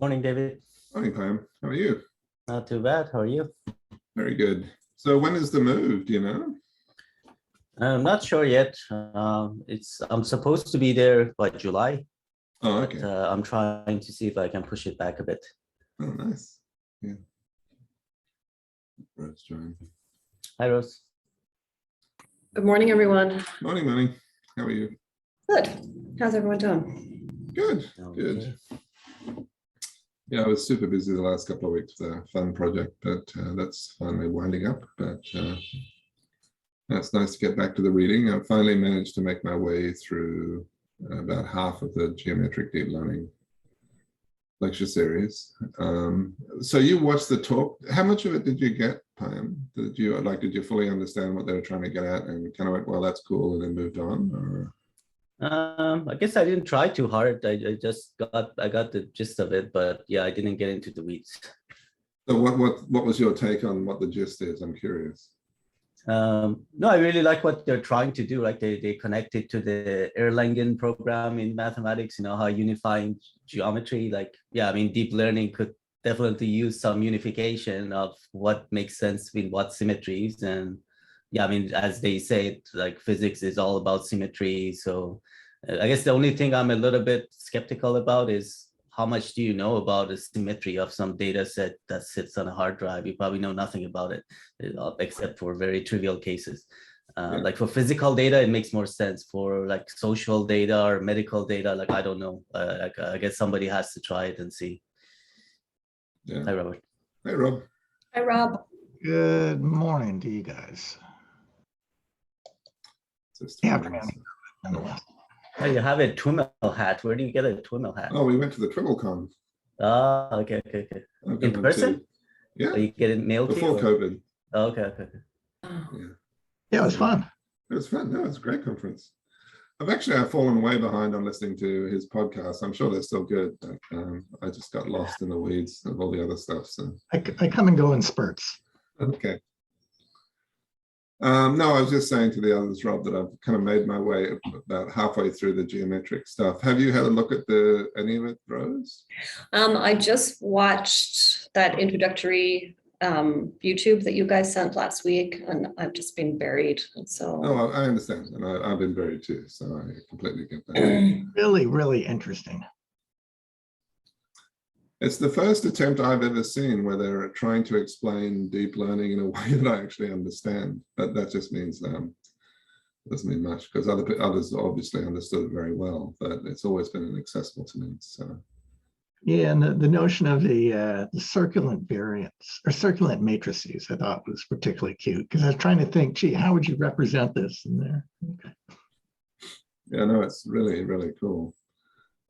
Morning, David. Morning, Pam. How are you? Not too bad. How are you? Very good. So when is the move? Do you know? I'm not sure yet. I'm supposed to be there by July, Oh, but okay. I'm trying to see if I can push it back a bit. Oh, nice. Yeah. Rose joined. Hi, Rose. Good morning, everyone. Morning, Manny. How are you? Good. How's everyone doing? Good. Okay. Good. Yeah, I was super busy the last couple of weeks with a fun project, but that's finally winding up. But it's nice to get back to the reading. I finally managed to make my way through about half of the geometric deep learning lecture series. So you watched the talk. How much of it did you get, Pam? Did you fully understand what they were trying to get at and kind of went, well, that's cool, and then moved on? Or I guess I didn't try too hard. I got the gist of it, but yeah, I didn't get into the weeds. so what was your take on what the gist is? I'm curious. No, I really like what they're trying to do. Like they connect it to the Erlangen program in mathematics, how unifying geometry, yeah, I mean, deep learning could definitely use some unification of what makes sense with what symmetries. And yeah, I mean, as they say, like physics is all about symmetry. So I guess the only thing I'm a little bit skeptical about is how much do you know about the symmetry of some data set that sits on a hard drive? You probably know nothing about it, except for very trivial cases. Like for physical data, it makes more sense. For like social data or medical data, like I don't know. I guess somebody has to try it and see. Yeah. Hi, Robert. Hey, Rob. Hi, Rob. Good morning to you guys. Afternoon, nonetheless. Oh, you have a TWIML hat. Where do you get a TWIML hat? Oh, we went to the TWIML. Oh, okay. In person? Yeah. Or you get it mailed before to you? COVID. Oh, okay. Yeah, it was fun. It was fun. No, it was a great conference. I've fallen way behind on listening to his podcast. I'm sure they're still good, but I just got lost in the weeds of all the other stuff. So I come and go in spurts. okay. No, I was just saying to the others, Rob, that I've kind of made my way about halfway through the geometric stuff. Have you had a look at any of it, Rose? I just watched that introductory YouTube that you guys sent last week, and I've just been buried. And so Oh, I understand, and I've been buried too, so I completely get that. Really, really interesting. It's the first attempt I've ever seen where they're trying to explain deep learning in a way that I actually understand. But that just means doesn't mean much, because others obviously understood it very well, but it's always been inaccessible to me. So Yeah, and the notion of the circulant variants or circulant matrices I thought was particularly cute, because I was trying to think, gee, how would you represent this in there? Okay. Yeah, no, it's really, really cool.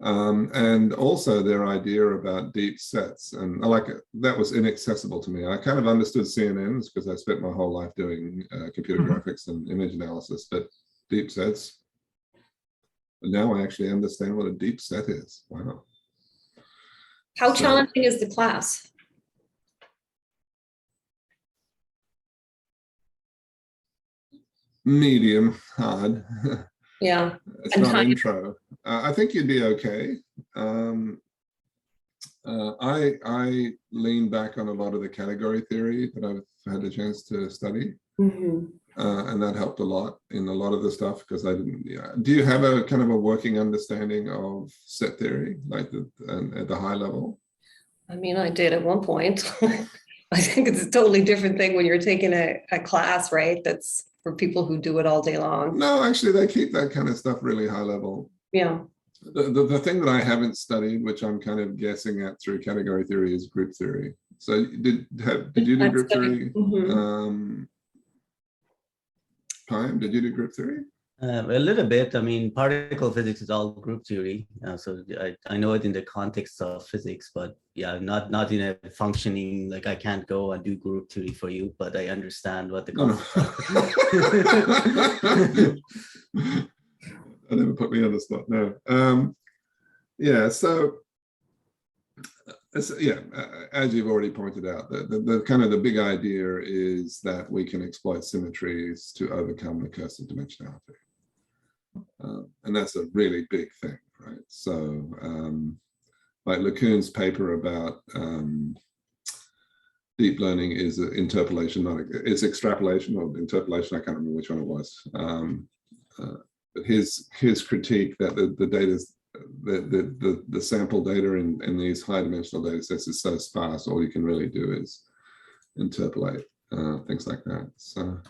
And also their idea about deep sets, and I like it. That was inaccessible to me. I kind of understood CNNs because I spent my whole life doing computer graphics and image analysis, but deep sets, now I actually understand what a deep set is. Wow. how challenging is the class? Medium hard. Yeah. It's not intro. I think you'd be okay. I lean back on a lot of the category theory that I've had a chance to study. Mm-hmm. And that helped a lot in a lot of the stuff, because I didn't. Do you have a kind of a working understanding of set theory, like at the high level? I mean, I did at one point. I think it's a totally different thing when you're taking a class, right? That's for people who do it all day long. No, actually, they keep that kind of stuff really high level. Yeah. The thing that I haven't studied, which I'm kind of guessing at through category theory, is group theory. So did you do group theory? Mm-hmm. Pam, did you do group theory? A little bit. I mean, particle physics is all group theory, so I know it in the context of physics, but yeah, not in a functioning, like I can't go and do group theory for you, but I understand what the concept. I never put me on the spot. No. Yeah. So. Yeah, as you've already pointed out, the kind of the big idea is that we can exploit symmetries to overcome recursive dimensionality. And that's a really big thing, right? So like LeCun's paper about deep learning is interpolation, not it's extrapolation or interpolation. I can't remember which one it was. But his critique that the data's the sample data in these high dimensional data sets is so sparse, all you can really do is interpolate things like that. So,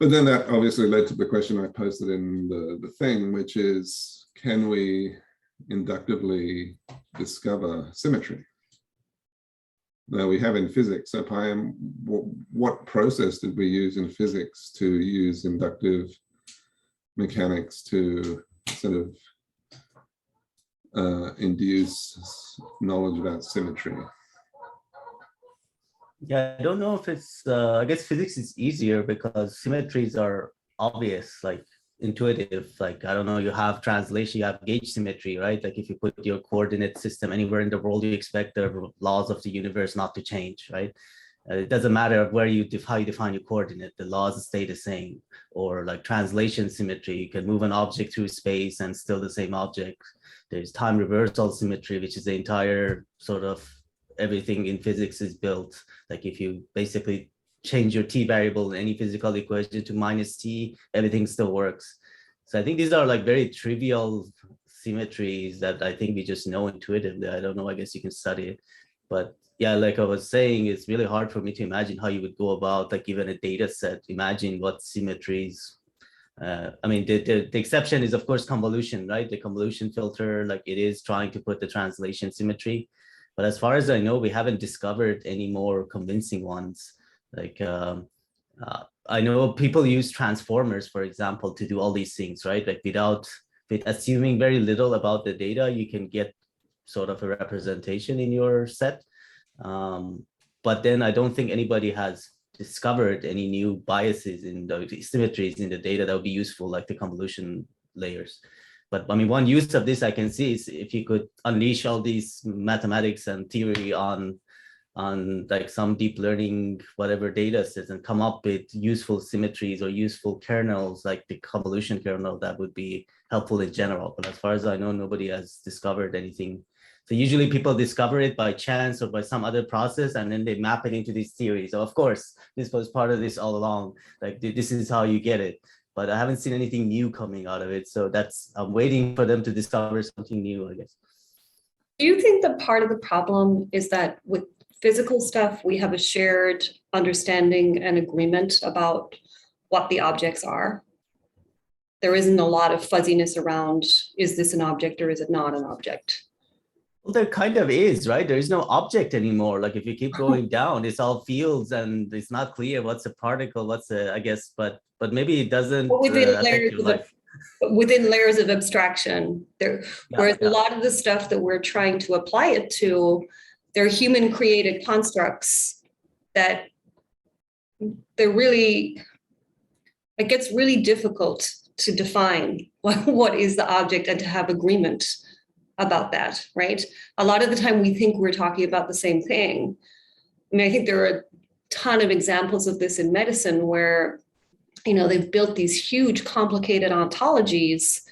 but then that obviously led to the question I posted in the thing, which is, can we inductively discover symmetry? Now we have in physics. So Payam, what process did we use in physics to use inductive mechanics to sort of induce knowledge about symmetry? Yeah, I don't know if it's, I guess physics is easier because symmetries are obvious, like intuitive. Like, I don't know, you have translation, you have gauge symmetry, right? Like if you put your coordinate system anywhere in the world, you expect the laws of the universe not to change, right? It doesn't matter where how you define your coordinate, the laws stay the same. Or like translation symmetry, you can move an object through space and still the same object. There's time reversal symmetry, which is the entire sort of everything in physics is built. Like if you basically change your t variable in any physical equation to minus t, everything still works. So I think these are like very trivial symmetries that I think we just know intuitively. I don't know, I guess you can study it. But yeah, like I was saying, it's really hard for me to imagine how you would go about like even a data set, imagine what symmetries. I mean, the exception is of course convolution, right? The convolution filter, like it is trying to put the translation symmetry. But as far as I know, we haven't discovered any more convincing ones. Like I know people use transformers, for example, to do all these things, right? Like with assuming very little about the data, you can get sort of a representation in your set. But then I don't think anybody has discovered any new biases in the symmetries in the data that would be useful, like the convolution layers. But I mean, one use of this I can see is if you could unleash all these mathematics and theory on like some deep learning, whatever data sets, and come up with useful symmetries or useful kernels, like the convolution kernel, that would be helpful in general. But as far as I know, nobody has discovered anything. So usually people discover it by chance or by some other process, and then they map it into these theories. So of course, this was part of this all along. Like this is how you get it. But I haven't seen anything new coming out of it. So I'm waiting for them to discover something new, I guess. Do you think that part of the problem is that with physical stuff, we have a shared understanding and agreement about what the objects are? There isn't a lot of fuzziness around, is this an object or is it not an object? Well, there kind of is, right? There is no object anymore. Like if you keep going down, it's all fields and it's not clear what's a particle, what's a, I guess, but maybe it doesn't affect your life. Within layers of abstraction, whereas a lot of the stuff that we're trying to apply it to, they're human created constructs that it gets really difficult to define what is the object and to have agreement about that, right? A lot of the time we think we're talking about the same thing. I mean, I think there are a ton of examples of this in medicine where, they've built these huge complicated ontologies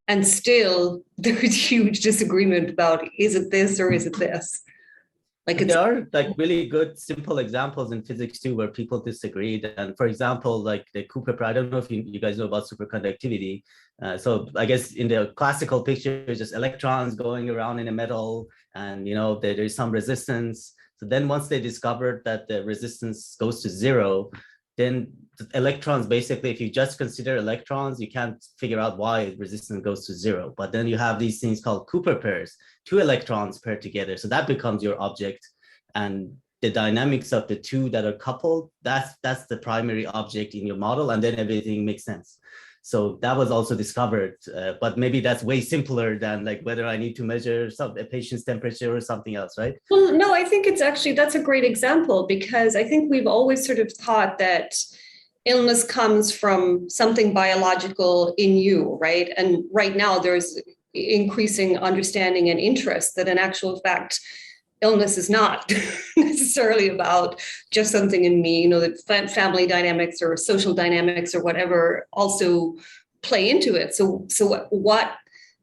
and still there's huge disagreement about, is it this or is it this? Like there are like really good simple examples in physics too where people disagreed. And for example, like the Cooper, I don't know if you guys know about superconductivity. So I guess in the classical picture, it's just electrons going around in a metal, and there's some resistance. So then once they discovered that the resistance goes to zero, then the electrons, basically, if you just consider electrons, you can't figure out why resistance goes to zero. But then you have these things called Cooper pairs, 2 electrons paired together. So that becomes your object. And the dynamics of the 2 that are coupled, that's the primary object in your model. And then everything makes sense. So that was also discovered, but maybe that's way simpler than like whether I need to measure a patient's temperature or something else, right? Well, no, I think that's a great example, because I think we've always sort of thought that illness comes from something biological in you, right? And right now there's increasing understanding and interest that in actual fact, illness is not necessarily about just something in me, that family dynamics or social dynamics or whatever also play into it. So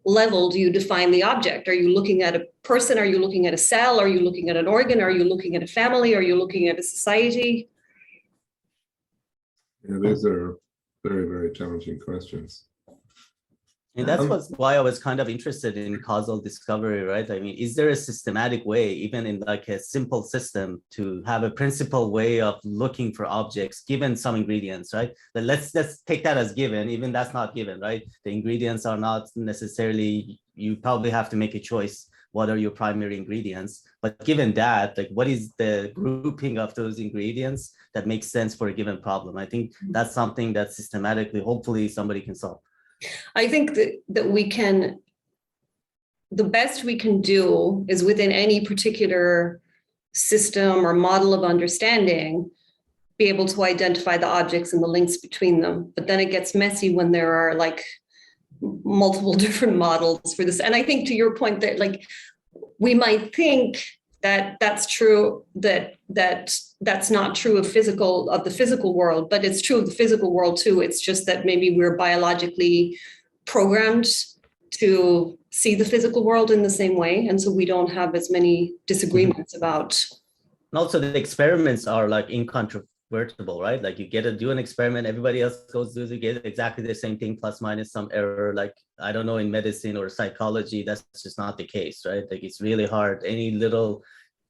level do you define the object? Are you looking at a person? Are you looking at a cell? Are you looking at an organ? Are you looking at a family? Are you looking at a society? Yeah, these are very, very challenging questions. And that's why I was kind of interested in causal discovery, right? I mean, is there a systematic way, even in like a simple system, to have a principled way of looking for objects given some ingredients, right? But let's take that as given, even that's not given, right? The ingredients are not necessarily, you probably have to make a choice. What are your primary ingredients? But given that, like, what is the grouping of those ingredients that makes sense for a given problem? I think that's something that systematically, hopefully somebody can solve. I think that we can, the best we can do is within any particular system or model of understanding, be able to identify the objects and the links between them. But then it gets messy when there are like multiple different models for this. And I think to your point that like, we might think that that's true, that's not true of the physical world, but it's true of the physical world too. It's just that maybe we're biologically programmed to see the physical world in the same way. And so we don't have as many disagreements about. And also the experiments are like incontrovertible, right? Like you get to do an experiment, everybody else goes do it, get exactly the same thing, plus minus some error. Like, I don't know, in medicine or psychology, that's just not the case, right? Like it's really hard. Any little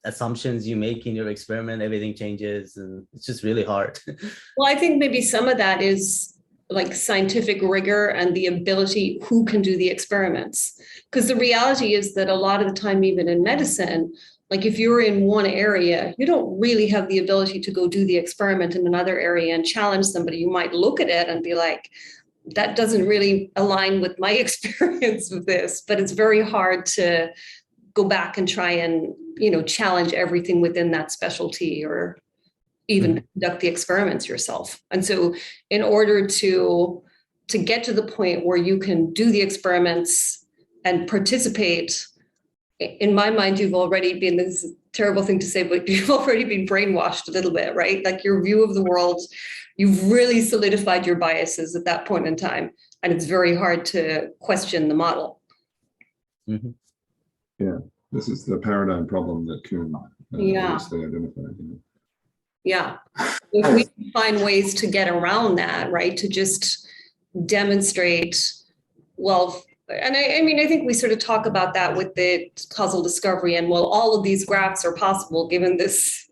assumptions you make in your experiment, everything changes, and it's just really hard. Well, I think maybe some of that is like scientific rigor and the ability, who can do the experiments. Because the reality is that a lot of the time, even in medicine, like if you're in one area, you don't really have the ability to go do the experiment in another area and challenge somebody. You might look at it and be like, that doesn't really align with my experience with this, but it's very hard to go back and try and, you know, challenge everything within that specialty or even conduct the experiments yourself. And so in order to get to the point where you can do the experiments and participate, in my mind, you've already been, this is a terrible thing to say, but you've already been brainwashed a little bit, right? Like your view of the world, you've really solidified your biases at that point in time. And it's very hard to question the model. Mm-hmm. Yeah, this is the paradigm problem that Kuhn obviously identified. Yeah. If we can find ways to get around that, right, to just demonstrate, well, and I mean, I think we sort of talk about that with the causal discovery and, well, all of these graphs are possible given this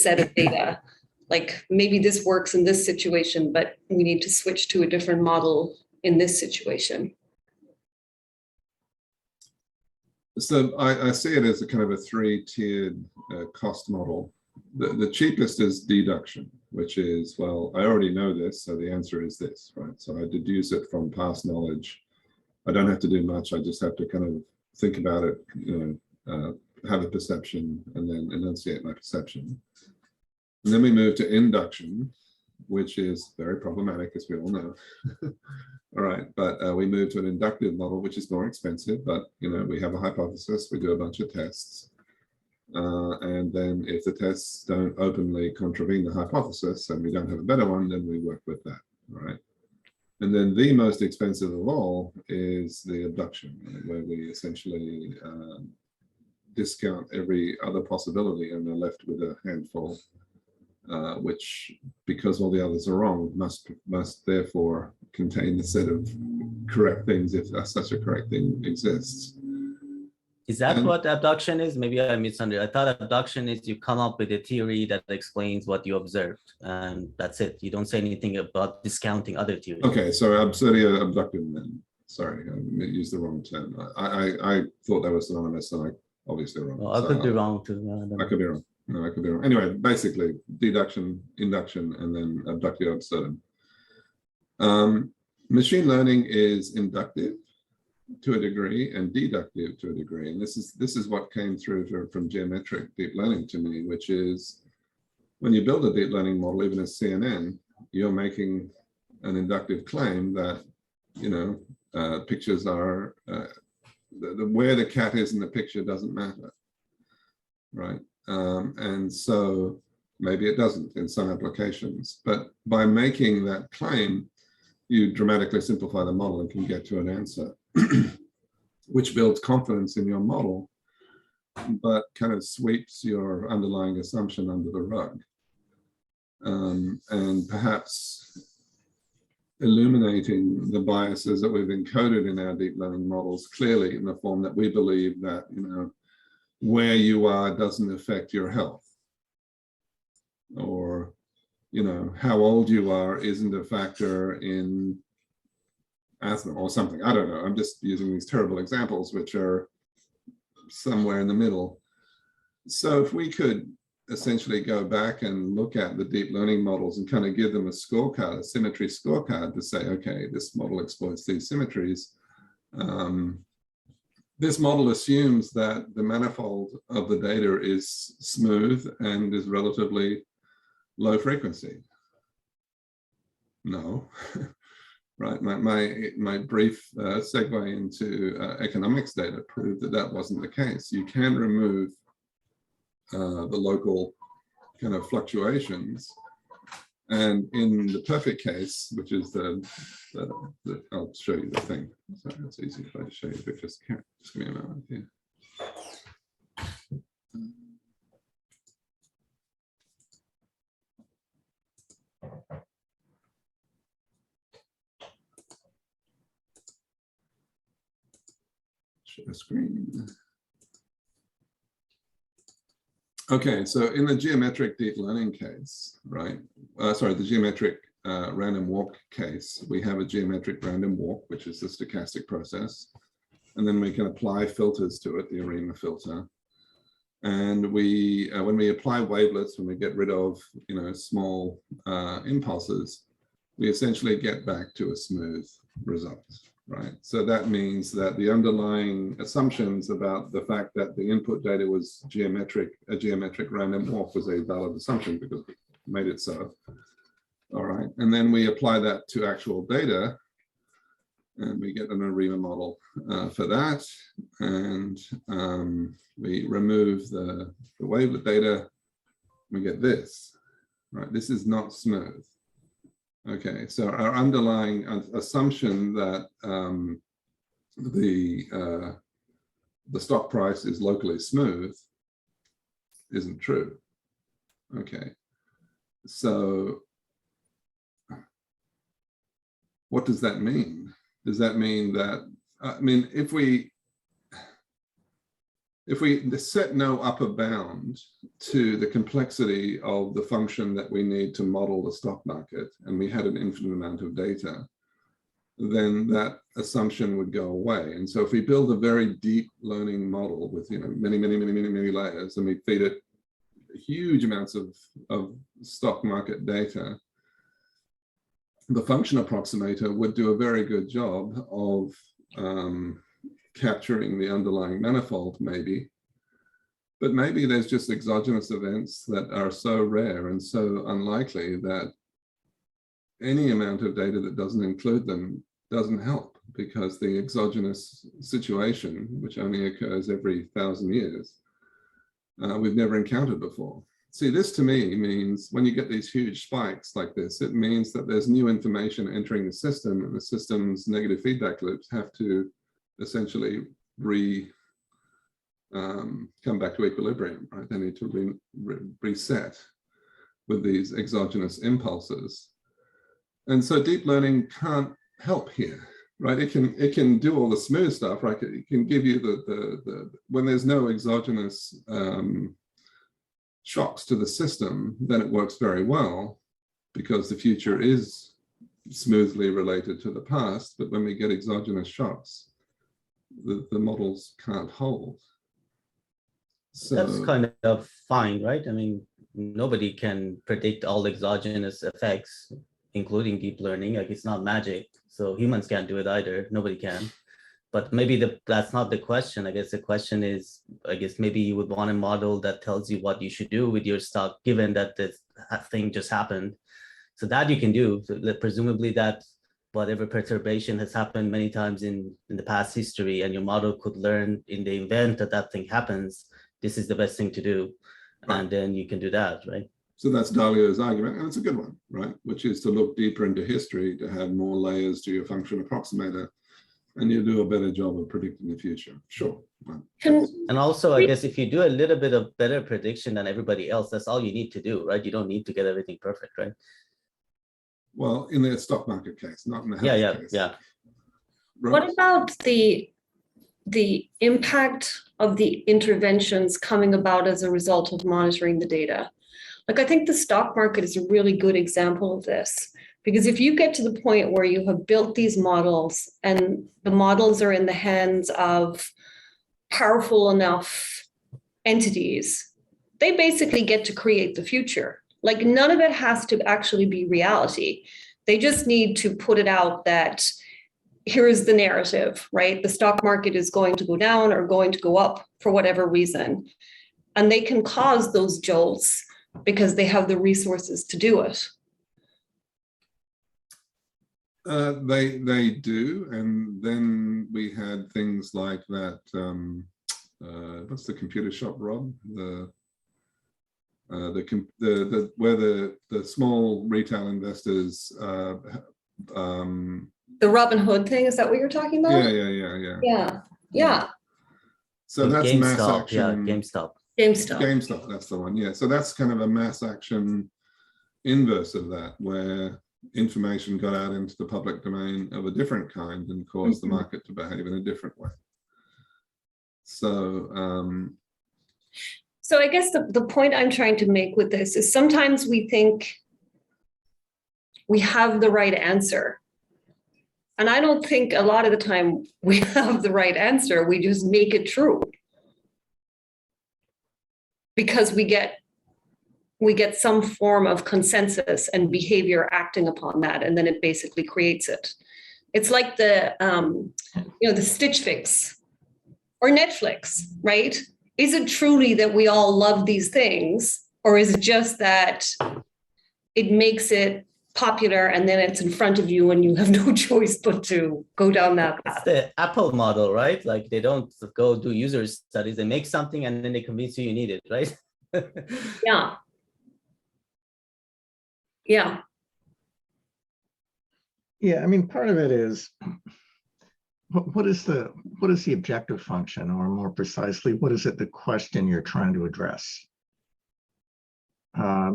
set of data. Like maybe this works in this situation, but we need to switch to a different model in this situation. So I see it as a kind of a three-tiered cost model. The cheapest is deduction, which is, well, I already know this, so the answer is this, right? So I deduce it from past knowledge. I don't have to do much. I just have to kind of think about it, you know, have a perception, and then enunciate my perception. And then we move to induction, which is very problematic, as we all know. All right, but we move to an inductive model, which is more expensive, but you know, we have a hypothesis, we do a bunch of tests. And then if the tests don't openly contravene the hypothesis and we don't have a better one, then we work with that, right? And then the most expensive of all is the abduction, where we essentially discount every other possibility and are left with a handful, which, because all the others are wrong, must therefore contain the set of correct things if such a correct thing exists. Is that what abduction is? Maybe I misunderstood. I thought abduction is you come up with a theory that explains what you observed, and that's it. You don't say anything about discounting other theories. Okay, so absurdia abductum then. Sorry, I used the wrong term. I thought that was synonymous, and I obviously wrong. Well, I could be wrong too. No, I could be wrong. No, I could be wrong. Anyway, basically deduction, induction, and then abductio absurdum. Machine learning is inductive to a degree and deductive to a degree, and this is what came through from geometric deep learning to me, which is when you build a deep learning model, even as CNN, you're making an inductive claim that, you know, pictures are where the cat is in the picture doesn't matter, right? And so maybe it doesn't in some applications, but by making that claim, you dramatically simplify the model and can get to an answer. which builds confidence in your model, but kind of sweeps your underlying assumption under the rug. And perhaps illuminating the biases that we've encoded in our deep learning models clearly in the form that we believe that, you know, where you are doesn't affect your health, or, you know, how old you are isn't a factor in asthma or something. I don't know. I'm just using these terrible examples, which are somewhere in the middle. So if we could essentially go back and look at the deep learning models and kind of give them a scorecard, a symmetry scorecard, to say, okay, this model exploits these symmetries. This model assumes that the manifold of the data is smooth and is relatively low frequency. No, right? My brief segue into economics data proved that that wasn't the case. You can remove the local kind of fluctuations, and in the perfect case, which is the I'll show you the thing. So it's easy if I just show you pictures. Just give me a moment here. Share screen. Okay, so in the geometric deep learning case, right? Sorry, the geometric random walk case, we have a geometric random walk, which is the stochastic process. And then we can apply filters to it, the ARIMA filter. And we, when we apply wavelets, when we get rid of, you know, small impulses, we essentially get back to a smooth result, right? So that means that the underlying assumptions about the fact that the input data was geometric, a geometric random walk, was a valid assumption because we made it so. All right, and then we apply that to actual data, and we get an ARIMA model for that. And we remove the wavelet data, we get this, right? This is not smooth. Okay, so our underlying assumption that the stock price is locally smooth isn't true. Okay, so what does that mean? Does that mean that, I mean, if we set no upper bound to the complexity of the function that we need to model the stock market, and we had an infinite amount of data, then that assumption would go away. And so if we build a very deep learning model with, you know, many layers, and we feed it huge amounts of stock market data, the function approximator would do a very good job of capturing the underlying manifold, maybe, but maybe there's just exogenous events that are so rare and so unlikely that any amount of data that doesn't include them doesn't help, because the exogenous situation, which only occurs every 1,000 years, we've never encountered before. See, this to me means when you get these huge spikes like this, it means that there's new information entering the system, and the system's negative feedback loops have to essentially come back to equilibrium, right? They need to reset with these exogenous impulses. And so deep learning can't help here, right? It can do all the smooth stuff, right? It can give you the when there's no exogenous shocks to the system, then it works very well because the future is smoothly related to the past. But when we get exogenous shocks, the models can't hold. So that's kind of fine, right? I mean, nobody can predict all exogenous effects, including deep learning. Like, it's not magic. So humans can't do it either. Nobody can. But maybe that's not the question. I guess the question is, I guess maybe you would want a model that tells you what you should do with your stock, given that this thing just happened. So that you can do. So that presumably that whatever perturbation has happened many times in the past history, and your model could learn in the event that that thing happens, this is the best thing to do. Right. And then you can do that, right? So that's Dalio's argument, and it's a good one, right? Which is to look deeper into history, to have more layers to your function approximator, And you do a better job of predicting the future. Sure. Well, And also, I guess if you do a little bit of better prediction than everybody else, that's all you need to do, right? You don't need to get everything perfect, right? well, in the stock market case, not in the health Yeah, case. yeah. What Right. about the impact of the interventions coming about as a result of monitoring the data? Like, I think the stock market is a really good example of this, because if you get to the point where you have built these models and the models are in the hands of powerful enough entities, they basically get to create the future. Like, none of it has to actually be reality. They just need to put it out that here is the narrative, right? The stock market is going to go down or going to go up for whatever reason. And they can cause those jolts because they have the resources to do it. They do, and then we had things like that. What's the computer shop, Rob? Where the small retail investors. The Robin Hood thing, is that what you're talking about? Yeah. So that's mass GameStop, action. yeah, GameStop. GameStop, that's the one. Yeah. So that's kind of a mass action inverse of that, where information got out into the public domain of a different kind and caused the market to behave in a different way. So I guess the point I'm trying to make with this is sometimes we think we have the right answer. And I don't think a lot of the time we have the right answer. We just make it true. Because we get some form of consensus and behavior acting upon that, and then it basically creates it. It's like the Stitch Fix or Netflix, right? Is it truly that we all love these things, or is it just that it makes it popular and then it's in front of you and you have no choice but to go down that path? It's the Apple model, right? Like, they don't go do user studies. They make something and then they convince you need it, right? Yeah. Yeah. Yeah, I mean, part of it is what is the objective function, or more precisely, what is it the question you're trying to address?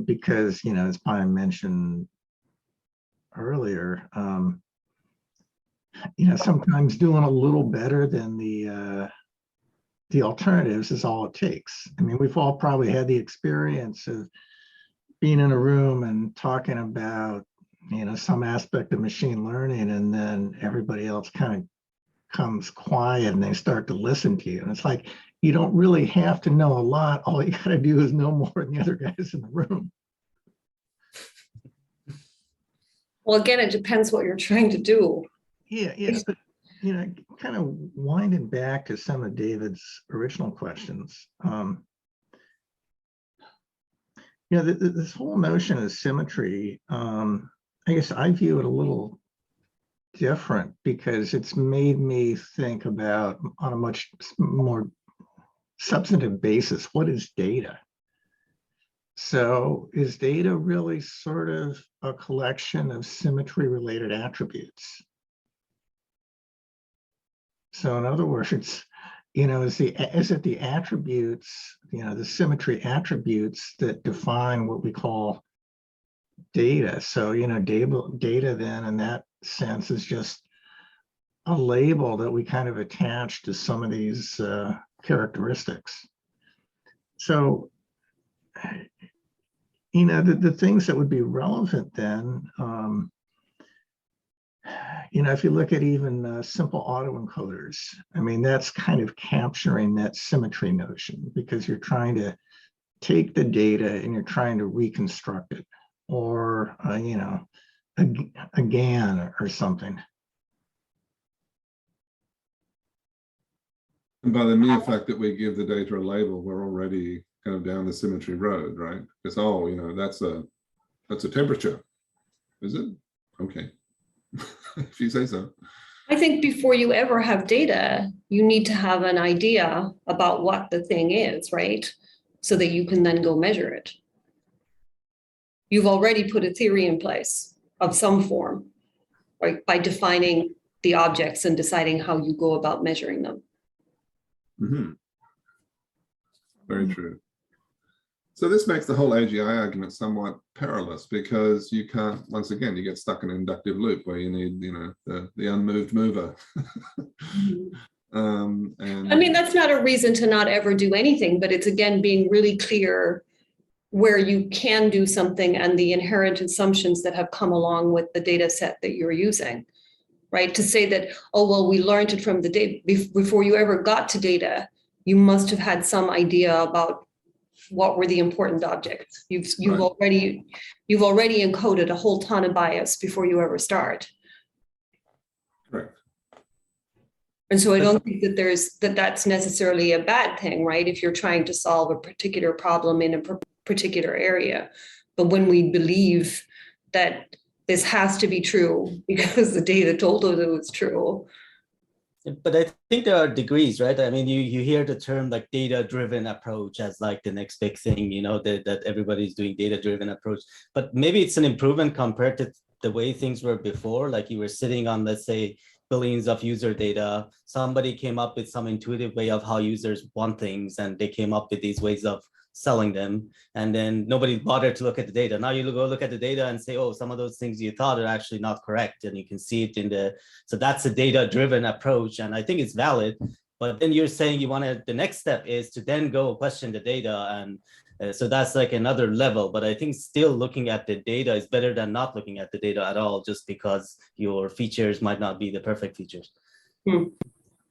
Because, as Pine mentioned earlier, sometimes doing a little better than the alternatives is all it takes. I mean, we've all probably had the experience of being in a room and talking about, some aspect of machine learning, and then everybody else kind of comes quiet and they start to listen to you. And it's like, you don't really have to know a lot. All you got to do is know more than the other guys in the room. Well, again, it depends what you're trying to do. Yeah, but kind of winding back to some of David's original questions. This whole notion of symmetry, I guess I view it a little different, because it's made me think about, on a much more substantive basis, what is data? So is data really sort of a collection of symmetry related attributes? So in other words, is it the attributes, the symmetry attributes that define what we call data? So, data then in that sense is just a label that we kind of attach to some of these characteristics. So, the things that would be relevant then, if you look at even simple autoencoders, I mean, that's kind of capturing that symmetry notion, because you're trying to take the data and you're trying to reconstruct it, or, a GAN or something. And by the mere fact that we give the data a label, we're already kind of down the symmetry road, right? Because, that's a temperature, is it? Okay. If you say so. I think before you ever have data, you need to have an idea about what the thing is, right? So that you can then go measure it. You've already put a theory in place of some form, right? By defining the objects and deciding how you go about measuring them. Very true. So this makes the whole AGI argument somewhat perilous, because you can't, once again, you get stuck in an inductive loop where you need, the unmoved mover. And I mean, that's not a reason to not ever do anything, but it's again being really clear where you can do something and the inherent assumptions that have come along with the data set that you're using, right? To say that, oh, well, we learned it from the data before you ever got to data, you must have had some idea about what were the important objects. You've Right. already encoded a whole ton of bias before you ever start. correct. And so I don't think that that's necessarily a bad thing, right? If you're trying to solve a particular problem in a particular area. But when we believe that this has to be true because the data told us it was true. But I think there are degrees, right? I mean, you hear the term like data-driven approach as like the next big thing, that everybody's doing data-driven approach. But maybe it's an improvement compared to the way things were before. Like you were sitting on, let's say, billions of user data. Somebody came up with some intuitive way of how users want things, and they came up with these ways of selling them, and then nobody bothered to look at the data. Now you go look at the data and say, oh, some of those things you thought are actually not correct, and you can see it so that's a data-driven approach, and I think it's valid. But then you're saying the next step is to then go question the data, and so that's like another level. But I think still looking at the data is better than not looking at the data at all, just because your features might not be the perfect features.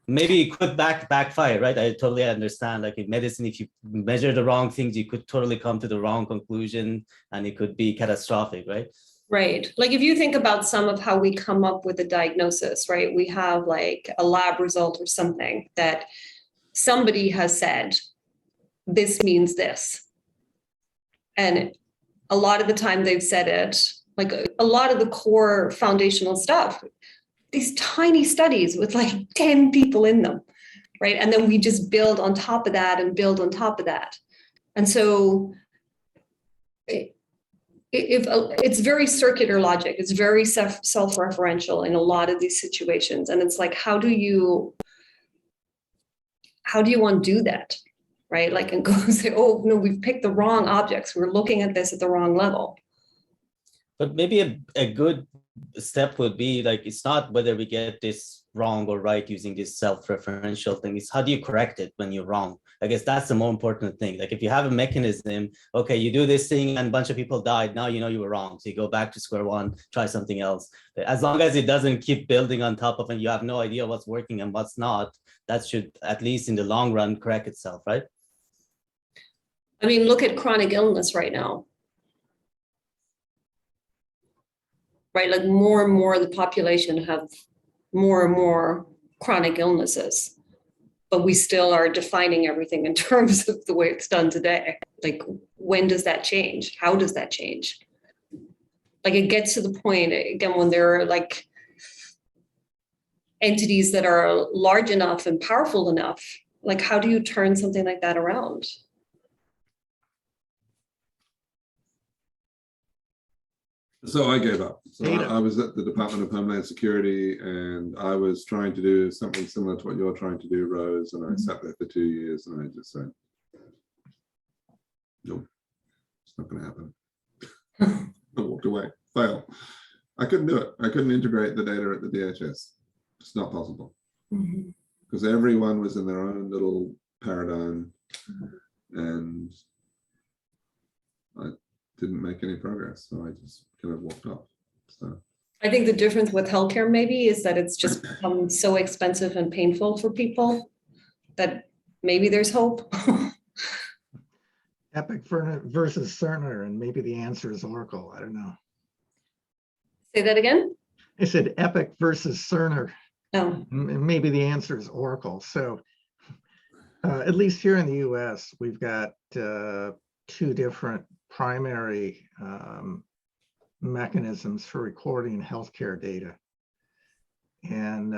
Maybe it could backfire, right? I totally understand. Like in medicine, if you measure the wrong things, you could totally come to the wrong conclusion, and it could be catastrophic, right? Right. Like if you think about some of how we come up with a diagnosis, right? We have like a lab result or something that somebody has said, this means this. And a lot of the time they've said it, like a lot of the core foundational stuff, these tiny studies with like 10 people in them, right? And then we just build on top of that and build on top of that. And so it's very circular logic. It's very self-referential in a lot of these situations. And it's like, how do you undo that, right? Like, and go say, oh, no, we've picked the wrong objects. We're looking at this at the wrong level. But maybe a good step would be like, it's not whether we get this wrong or right using this self-referential thing. It's how do you correct it when you're wrong? I guess that's the more important thing. Like if you have a mechanism, okay, you do this thing and a bunch of people died. Now you know you were wrong. So you go back to square one, try something else. As long as it doesn't keep building on top of and you have no idea what's working and what's not, that should, at least in the long run, correct itself, right? I mean, look at chronic illness right now. Right, like more and more of the population have more and more chronic illnesses, but we still are defining everything in terms of the way it's done today. Like, when does that change? How does that change? Like, it gets to the point, again, when there are like entities that are large enough and powerful enough, like how do you turn something like that around? So I gave up. So Data. I was at the Department of Homeland Security, and I was trying to do something similar to what you're trying to do, Rose. And I sat there for 2 years, and I just said, nope, it's not going to happen. I walked away. Fail. I couldn't do it. I couldn't integrate the data at the DHS. It's not possible. Because everyone was in their own little paradigm, and I didn't make any progress. So I just kind of walked off. So I think the difference with healthcare maybe is that it's just become so expensive and painful for people that maybe there's hope. Epic versus Cerner, and maybe the answer is Oracle. I don't know. Say that again? I said Epic versus Cerner. Oh. Maybe the answer is Oracle. So at least here in the US, we've got 2 different primary mechanisms for recording healthcare data. And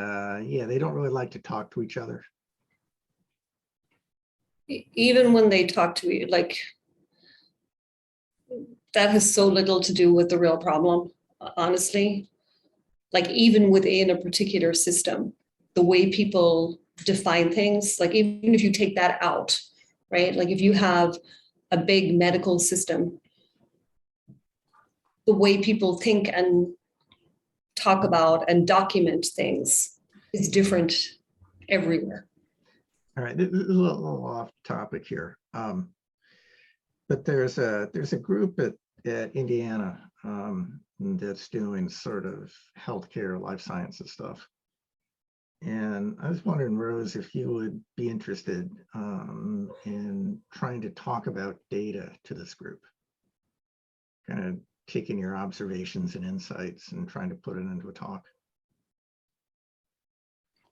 yeah, they don't really like to talk to each other. Even when they talk to you, like, that has so little to do with the real problem, honestly. like even within a particular system, the way people define things, like even if you take that out, right? Like if you have a big medical system, the way people think and talk about and document things is different everywhere. All right, this is a little off topic here. But there's a group at Indiana that's doing sort of healthcare, life sciences stuff. And I was wondering, Rose, if you would be interested in trying to talk about data to this group, kind of taking your observations and insights and trying to put it into a talk.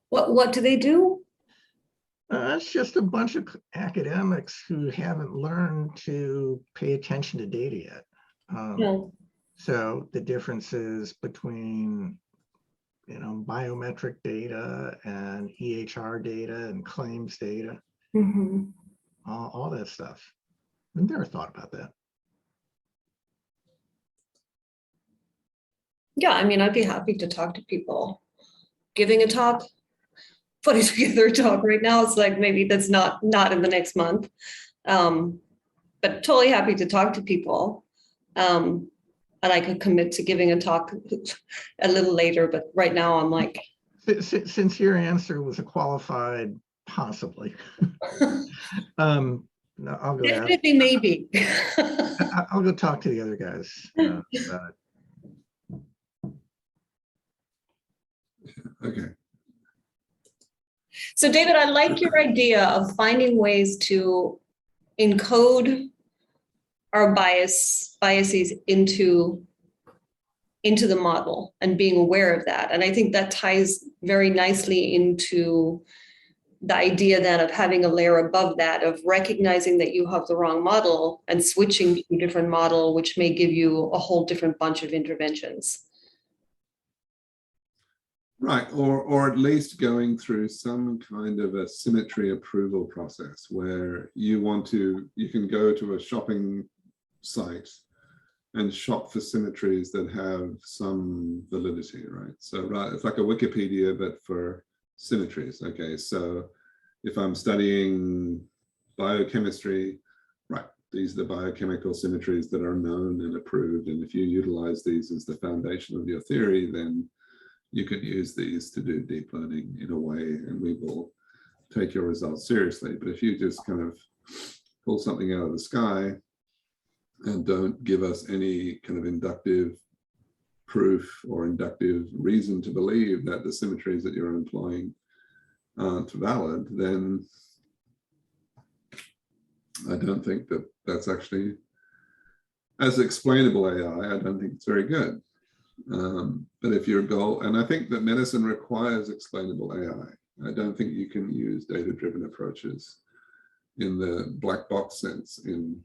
What do they do? It's just a bunch of academics who haven't learned to pay attention to data yet. No. So the differences between, biometric data and EHR data and claims data, all that stuff. I've never thought about that. Yeah, I mean, I'd be happy to talk to people. Giving a talk, putting together a talk right now, it's like maybe that's not in the next month. But totally happy to talk to people. And I could commit to giving a talk a little later, but right now I'm like. Since your answer was a qualified possibly, I'll go. Definitely maybe. I'll go talk to the other guys about it. Okay. So David, I like your idea of finding ways to encode our biases into the model and being aware of that. And I think that ties very nicely into the idea then of having a layer above that, of recognizing that you have the wrong model and switching to a different model, which may give you a whole different bunch of interventions. Right, or at least going through some kind of a symmetry approval process where you can go to a shopping site and shop for symmetries that have some validity, right? So right, it's like a Wikipedia, but for symmetries. Okay, so if I'm studying biochemistry, right, these are the biochemical symmetries that are known and approved. And if you utilize these as the foundation of your theory, then you could use these to do deep learning in a way, and we will take your results seriously. But if you just kind of pull something out of the sky and don't give us any kind of inductive proof or inductive reason to believe that the symmetries that you're employing aren't valid, then I don't think that that's actually, as explainable AI, I don't think it's very good. But if your goal, and I think that medicine requires explainable AI. I don't think you can use data-driven approaches in the black box sense in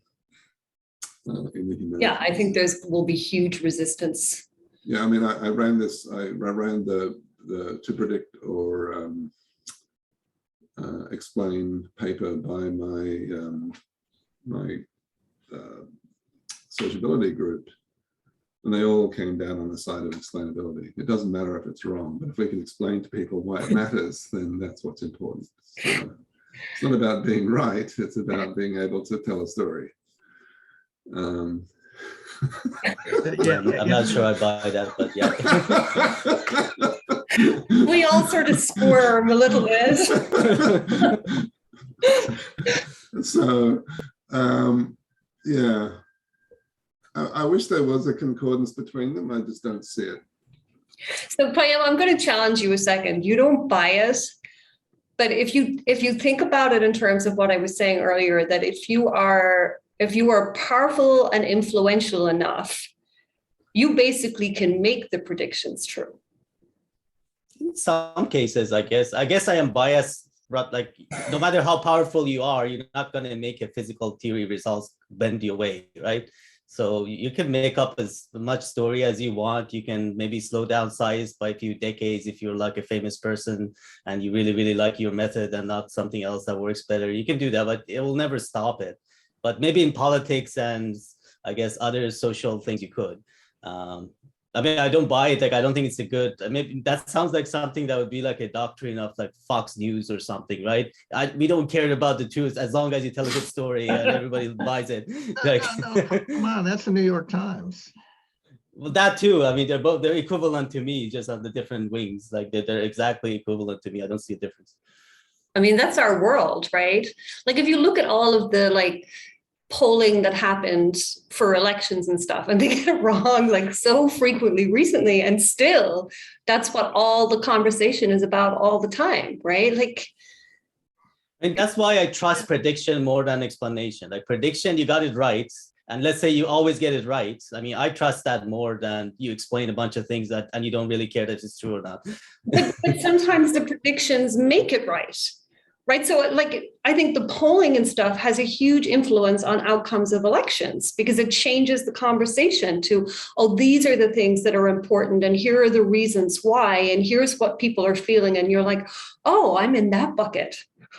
the human. Yeah, I think there's will be huge resistance. Yeah, I mean, I ran this. I ran the to predict or explain paper by my sociability group. And they all came down on the side of explainability. It doesn't matter if it's wrong, but if we can explain to people why it matters, then that's what's important. So it's not about being right, it's about being able to tell a story. I'm not sure I buy that, but yeah. We all sort of squirm a little bit. So, yeah. I wish there was a concordance between them. I just don't see it. So Priyam, I'm going to challenge you a second. You don't bias, but if you think about it in terms of what I was saying earlier, that if you are powerful and influential enough, you basically can make the predictions true. In some cases, I guess I am biased, but like no matter how powerful you are, you're not going to make a physical theory results bend your way, right? So you can make up as much story as you want. You can maybe slow down size by a few decades if you're like a famous person and you really, really like your method and not something else that works better. You can do that, but it will never stop it. But maybe in politics and I guess other social things you could. I mean, I don't buy it. Like, I don't think it's a good, I mean, that sounds like something that would be like a doctrine of like Fox News or something, right? We don't care about the truth as long as you tell a good story and everybody buys it. Like, No, come on, that's the New York Times. well, that too. I mean, they're equivalent to me, just on the different wings. Like they're exactly equivalent to me. I don't see a difference. I mean, that's our world, right? Like if you look at all of the like polling that happened for elections and stuff, and they get it wrong like so frequently recently, and still that's what all the conversation is about all the time, right? Like, and that's why I trust prediction more than explanation. Like prediction, you got it right. And let's say you always get it right. I mean, I trust that more than you explain a bunch of things that and you don't really care that it's true or not. but sometimes the predictions make it right. Right. So like, I think the polling and stuff has a huge influence on outcomes of elections because it changes the conversation to, oh, these are the things that are important. And here are the reasons why. And here's what people are feeling. And you're like, oh, I'm in that bucket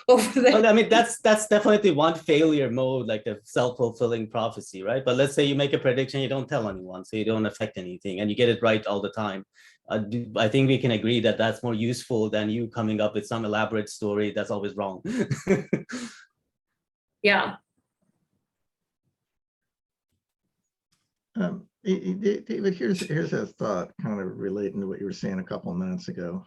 over there. Well, I mean, that's definitely one failure mode, like the self-fulfilling prophecy, right? But let's say you make a prediction, you don't tell anyone, so you don't affect anything and you get it right all the time. I think we can agree that that's more useful than you coming up with some elaborate story that's always wrong. Yeah. David, here's a thought kind of relating to what you were saying a couple of minutes ago.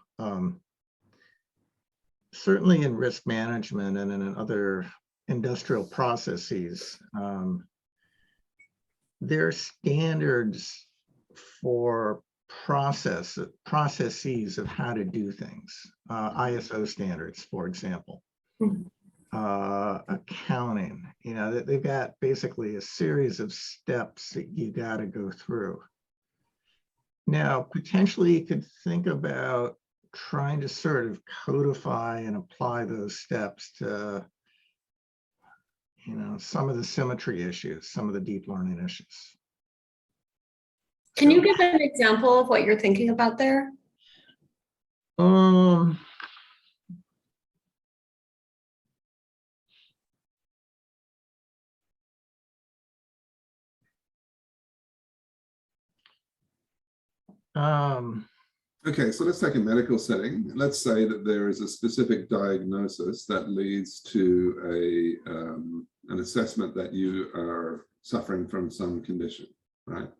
Certainly in risk management and in other industrial processes, there are standards for processes of how to do things, ISO standards, for example, accounting, you know, they've got basically a series of steps that you got to go through. Now, potentially you could think about trying to sort of codify and apply those steps to, you know, some of the symmetry issues, some of the deep learning issues. Can you give an example of what you're thinking about there? Okay, so let's take a medical setting. Let's say that there is a specific diagnosis that leads to an assessment that you are suffering from some condition, right?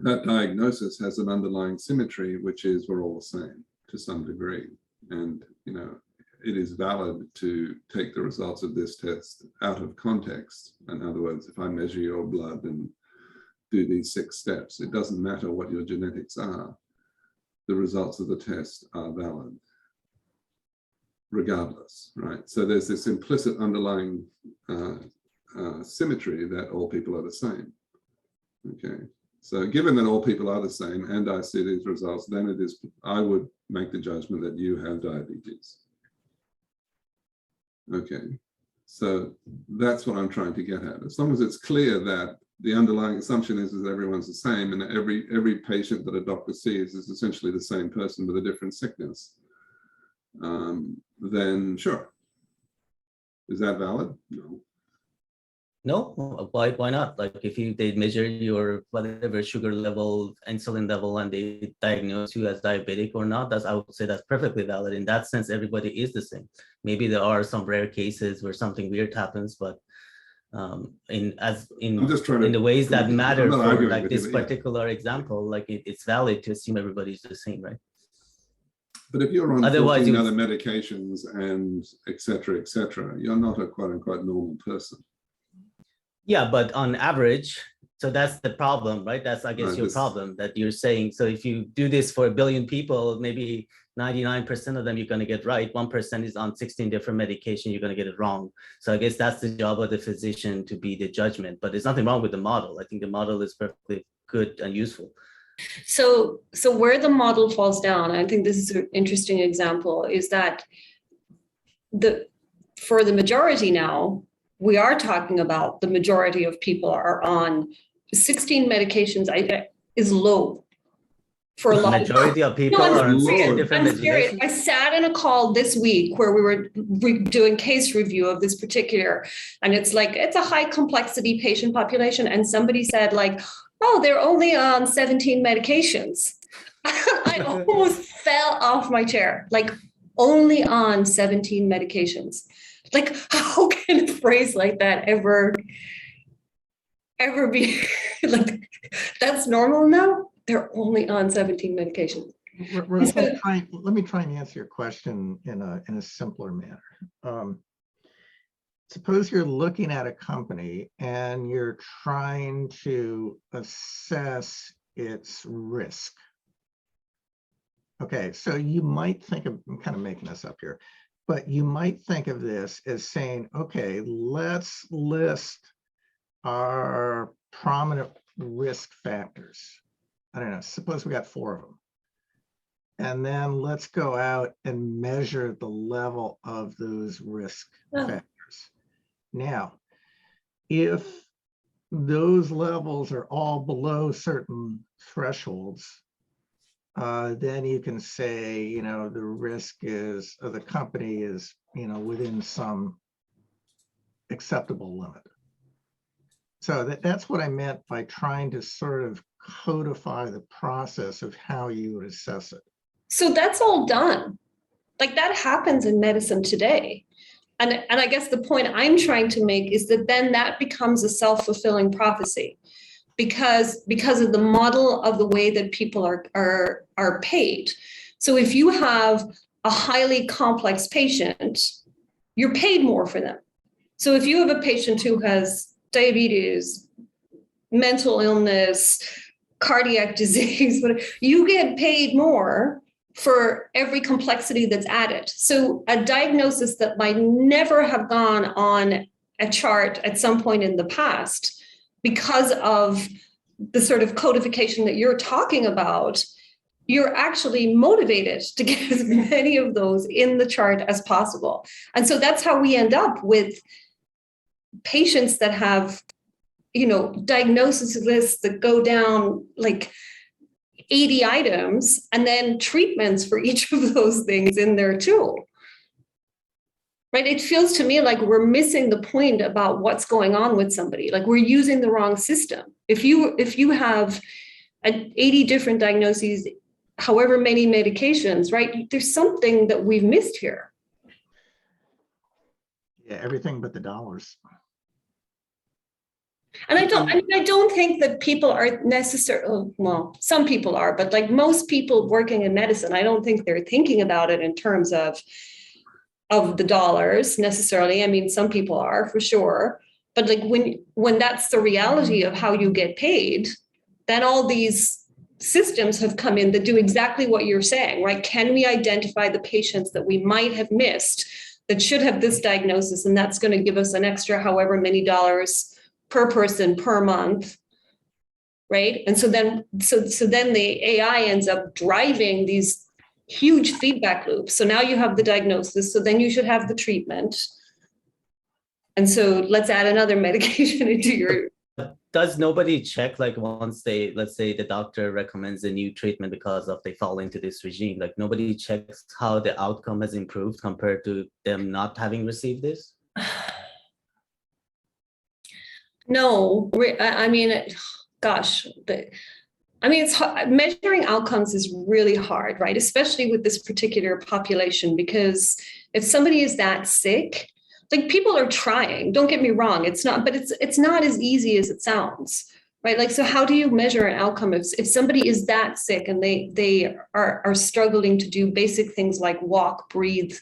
That diagnosis has an underlying symmetry, which is we're all the same to some degree. And, you know, it is valid to take the results of this test out of context. In other words, if I measure your blood and do these 6 steps, it doesn't matter what your genetics are. The results of the test are valid regardless, right? So there's this implicit underlying symmetry that all people are the same. Okay, so given that all people are the same and I see these results, then it is, I would make the judgment that you have diabetes. Okay, so that's what I'm trying to get at. As long as it's clear that the underlying assumption is that everyone's the same and that every patient that a doctor sees is essentially the same person with a different sickness, then sure. Is that valid? No. No, why not? Like if they measure your whatever sugar level, insulin level, and they diagnose you as diabetic or not, I would say that's perfectly valid. In that sense, everybody is the same. Maybe there are some rare cases where something weird happens, but in the ways that matter for like this particular example, like it's valid to assume everybody's the same, right? But if you're on 14 other medications and et cetera, you're not a quote unquote normal person. Yeah, but on average, so that's the problem, right? That's, I guess, your problem that you're saying. So if you do this for 1 billion people, maybe 99% of them you're going to get right. 1% is on 16 different medications, you're going to get it wrong. So I guess that's the job of the physician to be the judgment. But there's nothing wrong with the model. I think the model is perfectly good and useful. So where the model falls down, I think this is an interesting example, is that for the majority now, we are talking about the majority of people are on 16 medications is low for a lot of majority of people are on 16 different medications. I sat in a call this week where we were doing case review of this particular, and it's like, it's a high complexity patient population. And somebody said like, oh, they're only on 17 medications. I almost fell off my chair, like only on 17 medications. Like, how can a phrase like that ever be like, that's normal now? They're only on 17 medications. Rose, let me try and answer your question in a simpler manner. Suppose you're looking at a company and you're trying to assess its risk. Okay, so you might think of, I'm kind of making this up here, but you might think of this as saying, okay, let's list our prominent risk factors. I don't know, suppose we got 4 of them. And then let's go out and measure the level of those risk factors. Now, if those levels are all below certain thresholds, then you can say, you know, the risk is, or the company is, you know, within some acceptable limit. So that's what I meant by trying to sort of codify the process of how you would assess it. So that's all done. Like that happens in medicine today. And I guess the point I'm trying to make is that then that becomes a self-fulfilling prophecy because of the model of the way that people are paid. So if you have a highly complex patient, you're paid more for them. So if you have a patient who has diabetes, mental illness, cardiac disease, whatever, you get paid more for every complexity that's added. So a diagnosis that might never have gone on a chart at some point in the past, because of the sort of codification that you're talking about, you're actually motivated to get as many of those in the chart as possible. And so that's how we end up with patients that have, you know, diagnosis lists that go down like 80 items and then treatments for each of those things in there too. Right? It feels to me like we're missing the point about what's going on with somebody. Like we're using the wrong system. If you have 80 different diagnoses, however many medications, right? There's something that we've missed here. Yeah, everything but the dollars. And I don't think that people are necessarily, well, some people are, but like most people working in medicine, I don't think they're thinking about it in terms of the dollars necessarily. I mean, some people are for sure, but like when that's the reality of how you get paid, then all these systems have come in that do exactly what you're saying, right? Can we identify the patients that we might have missed that should have this diagnosis, and that's going to give us an extra however many dollars per person per month, right? And so then the AI ends up driving these huge feedback loops. So now you have the diagnosis, so then you should have the treatment. And so let's add another medication into your... Does nobody check, like once they, let's say the doctor recommends a new treatment because of they fall into this regime, like nobody checks how the outcome has improved compared to them not having received this? No, I mean, gosh, it's hard. Measuring outcomes is really hard, right? Especially with this particular population, because if somebody is that sick, like people are trying, don't get me wrong, it's not, but it's not as easy as it sounds, right? Like, so how do you measure an outcome if somebody is that sick and they are struggling to do basic things like walk, breathe,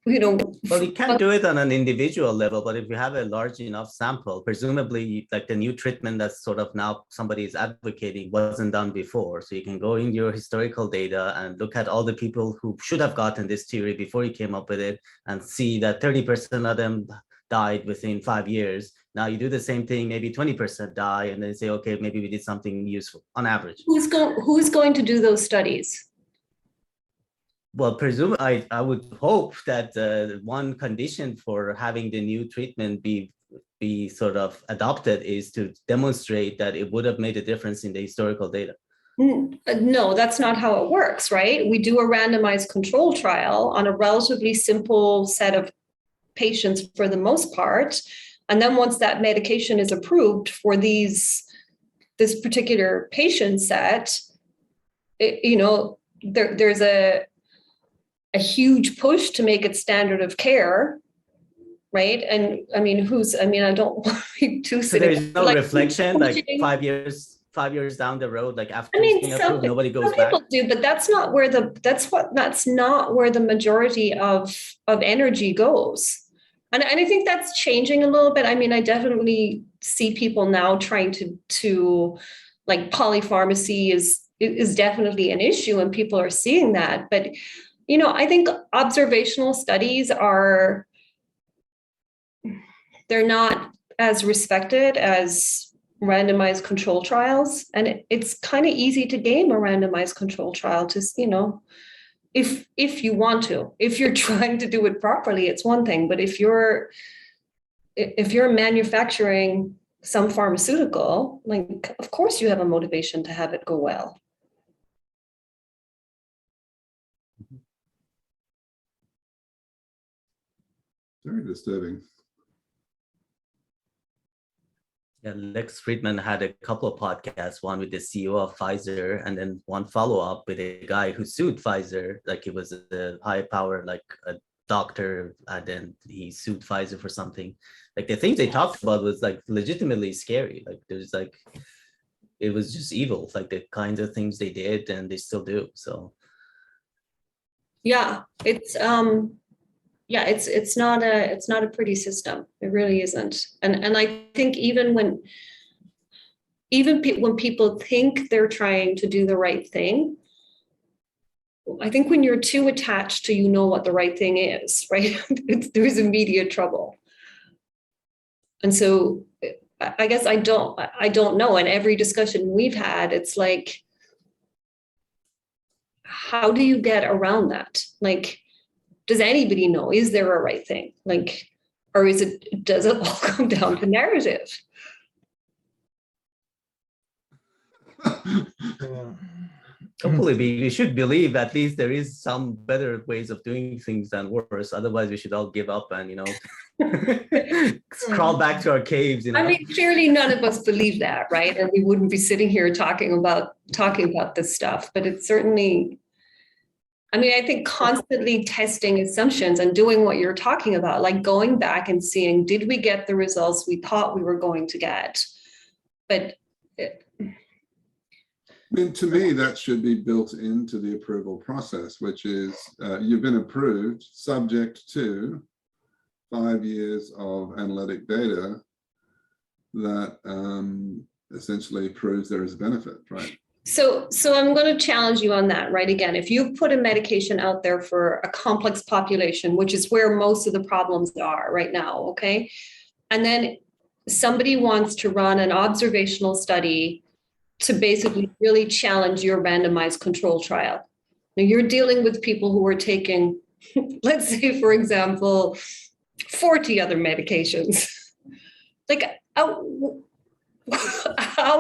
you know? Well, you can't do it on an individual level, but if you have a large enough sample, presumably like the new treatment that's sort of now somebody is advocating wasn't done before. So you can go in your historical data and look at all the people who should have gotten this theory before you came up with it and see that 30% of them died within 5 years. Now you do the same thing, maybe 20% die, and then say, okay, maybe we did something useful on average. Who's going to do those studies? Well, I would hope that one condition for having the new treatment be sort of adopted is to demonstrate that it would have made a difference in the historical data. No, that's not how it works, right? We do a randomized control trial on a relatively simple set of patients for the most part. And then once that medication is approved for this this particular patient set, there's a huge push to make it standard of care, right? And I mean, I don't want to be too So there's cynical, no like, reflection, like pushing- 5 years down the road, like after I mean, it's being approved, nobody goes some back. people do, but that's not where the majority of energy goes. And I think that's changing a little bit. I mean, I definitely see people now trying to like polypharmacy is definitely an issue, and people are seeing that. But, I think observational studies they're not as respected as randomized control trials. And it's kind of easy to game a randomized control trial to, if you want to. If you're trying to do it properly, it's one thing. But if you're manufacturing some pharmaceutical, like, of course you have a motivation to have it go well. Very disturbing. Yeah, Lex Friedman had a couple of podcasts, one with the CEO of Pfizer, and then one follow-up with a guy who sued Pfizer, like he was a high power, like a doctor, and then he sued Pfizer for something. Like the things they talked about was like legitimately scary. Like there's like, it was just evil, like the kinds of things they did and they still do. So yeah, it's not a pretty system. It really isn't. And I think even when people think they're trying to do the right thing, I think when you're too attached to what the right thing is, right, there's immediate trouble. And so I guess I don't know. And every discussion we've had, it's like, how do you get around that? Like, does anybody know? Is there a right thing? Like, or does it all come down to narrative? hopefully we should believe at least there is some better ways of doing things than worse. Otherwise we should all give up and, crawl back to our caves. I mean, clearly none of us believe that, right? And we wouldn't be sitting here talking about this stuff, but it's certainly, I think constantly testing assumptions and doing what you're talking about, like going back and seeing, did we get the results we thought we were going to get? But to me, that should be built into the approval process, which is you've been approved subject to 5 years of analytic data that essentially proves there is a benefit, right? So I'm going to challenge you on that, right? Again, if you put a medication out there for a complex population, which is where most of the problems are right now, okay? And then somebody wants to run an observational study to basically really challenge your randomized control trial. Now you're dealing with people who are taking, let's say, for example, 40 other medications. Like, how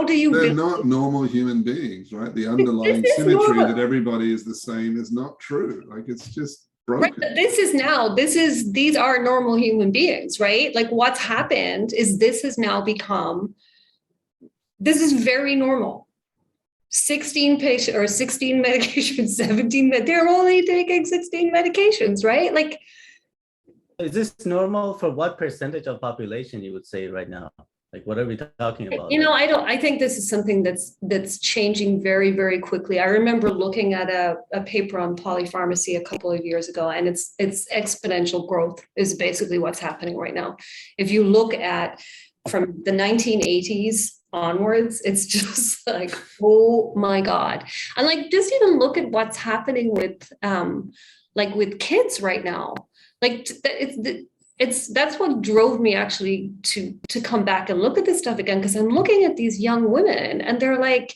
do you? They're not normal human beings, right? The underlying symmetry that everybody is the same is not true. Like, it's just broken. Right, these are normal human beings, right? Like, what's happened is this is very normal. 16 patients or 16 medications, 17, they're only taking 16 medications, right? Like, is this normal for what percentage of population you would say right now? Like, what are we talking about? I think this is something that's changing very, very quickly. I remember looking at a paper on polypharmacy a couple of years ago, and it's exponential growth is basically what's happening right now. If you look at from the 1980s onwards, it's just like, oh my God. And like, just even look at what's happening with with kids right now. Like, that's what drove me actually to come back and look at this stuff again, because I'm looking at these young women and they're like,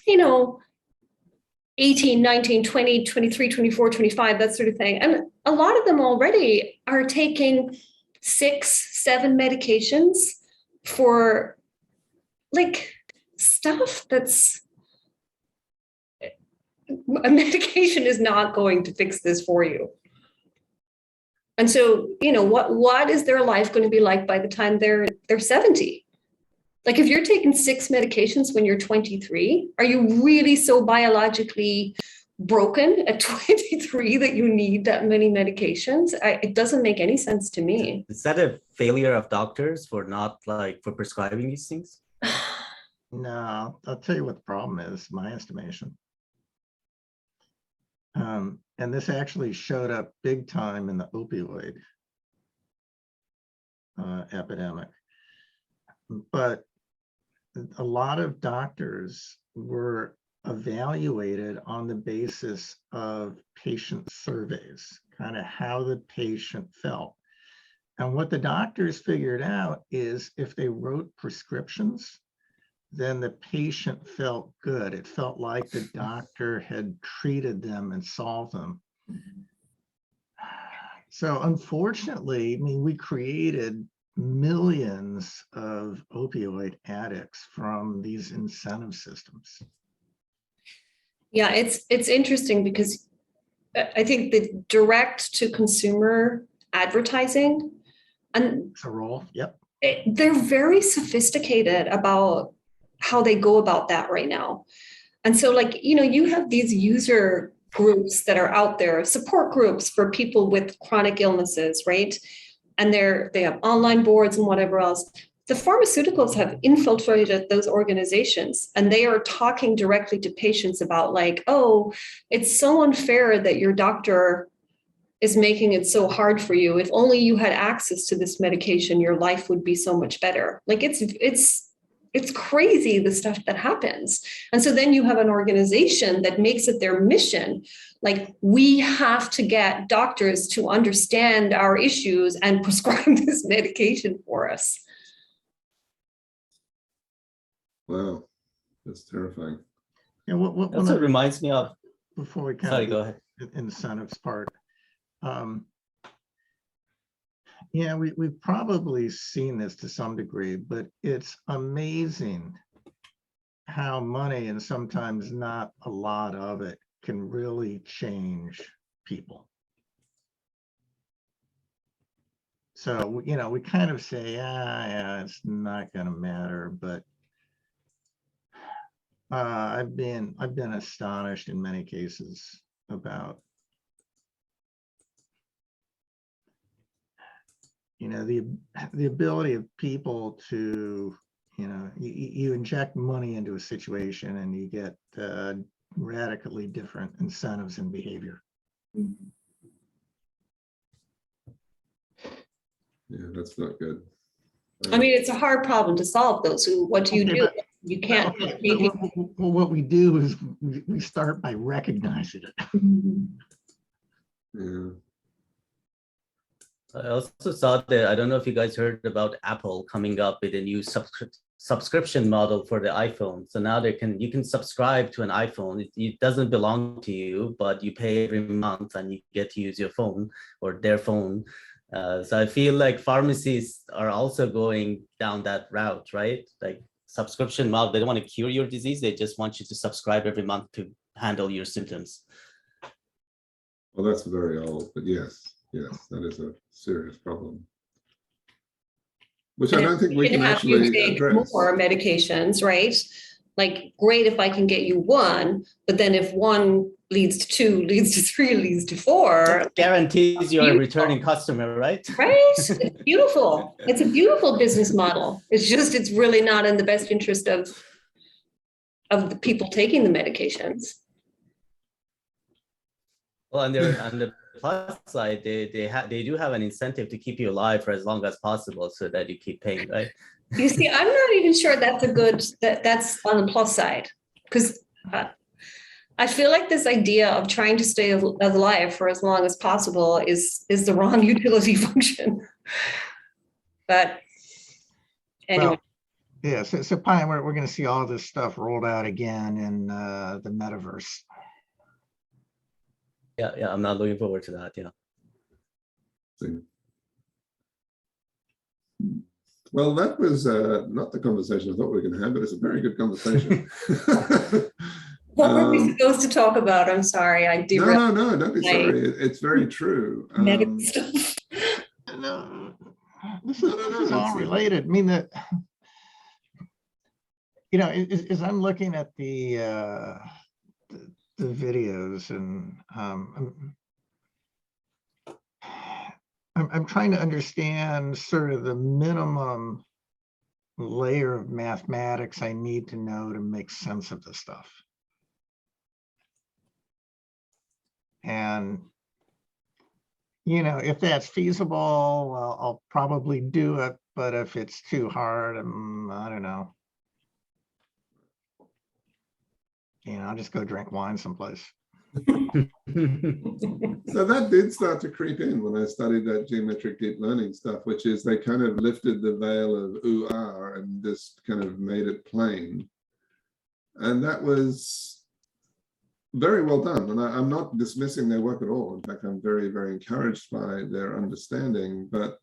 18, 19, 20, 23, 24, 25, that sort of thing. And a lot of them already are taking 6, 7 medications for like stuff that's, a medication is not going to fix this for you. And so, what is their life going to be like by the time they're 70? Like if you're taking 6 medications when you're 23, are you really so biologically broken at 23 that you need that many medications? It doesn't make any sense to me. Is that a failure of doctors for not for prescribing these things? No, I'll tell you what the problem is, my estimation. And this actually showed up big time in the opioid epidemic. But a lot of doctors were evaluated on the basis of patient surveys, kind of how the patient felt. And what the doctors figured out is if they wrote prescriptions, then the patient felt good. It felt like the doctor had treated them and solved them. So unfortunately, I mean, we created millions of opioid addicts from these incentive systems. Yeah, it's interesting because I think the direct to consumer advertising, and It's a role, yep. they're very sophisticated about how they go about that right now. And so like, you have these user groups that are out there, support groups for people with chronic illnesses, right? And they have online boards and whatever else. The pharmaceuticals have infiltrated those organizations and they are talking directly to patients about like, oh, it's so unfair that your doctor is making it so hard for you. If only you had access to this medication, your life would be so much better. Like it's crazy the stuff that happens. And so then you have an organization that makes it their mission. Like we have to get doctors to understand our issues and prescribe this medication for us. Wow, that's terrifying. Yeah, what That's what reminds me of. before we kind Sorry, of go ahead. incentives part. Yeah, we've probably seen this to some degree, but it's amazing how money, and sometimes not a lot of it, can really change people. So, we kind of say, yeah, it's not going to matter, but I've been astonished in many cases about the ability of people to, you inject money into a situation and you get radically different incentives and behavior. Yeah, that's not good. I mean, it's a hard problem to solve though. So what do you do? You can't. Well, what we do is we start by recognizing it. Yeah. I also saw that, I don't know if you guys heard about Apple coming up with a new subscription model for the iPhone. So now you can subscribe to an iPhone. It doesn't belong to you, but you pay every month and you get to use your phone or their phone. So I feel like pharmacies are also going down that route, right? Like subscription model, they don't want to cure your disease. They just want you to subscribe every month to handle your symptoms. Well, that's very old, but yes, that is a serious problem. Which I don't think we can actually address. More medications, right? Like, great if I can get you one, but then if one leads to 2, leads to 3, leads to 4. It guarantees you're a returning customer, right? Right? It's beautiful. It's a beautiful business model. It's really not in the best interest of the people taking the medications. Well, on the plus side, they do have an incentive to keep you alive for as long as possible so that you keep paying, right? You see, I'm not even sure that's on the plus side, because I feel like this idea of trying to stay alive for as long as possible is the wrong utility function. But anyway. Well, yeah, so Pine, we're going to see all this stuff rolled out again in the metaverse. Yeah, I'm not looking forward to that. Yeah. Well, that was not the conversation I thought we were going to have, but it's a very good conversation. What were we supposed to talk about? I'm sorry, I derailed. No, don't be sorry. It's very true. Medical stuff. No, this is all related. I mean, you know, as I'm looking at the videos, and I'm trying to understand sort of the minimum layer of mathematics I need to know to make sense of this stuff. And, you know, if that's feasible, well, I'll probably do it. But if it's too hard, I don't know. You know, I'll just go drink wine someplace. So that did start to creep in when I studied that geometric deep learning stuff, which is they kind of lifted the veil of ooh, ah, and just kind of made it plain. And that was very well done. And I'm not dismissing their work at all. In fact, I'm very, very encouraged by their understanding, but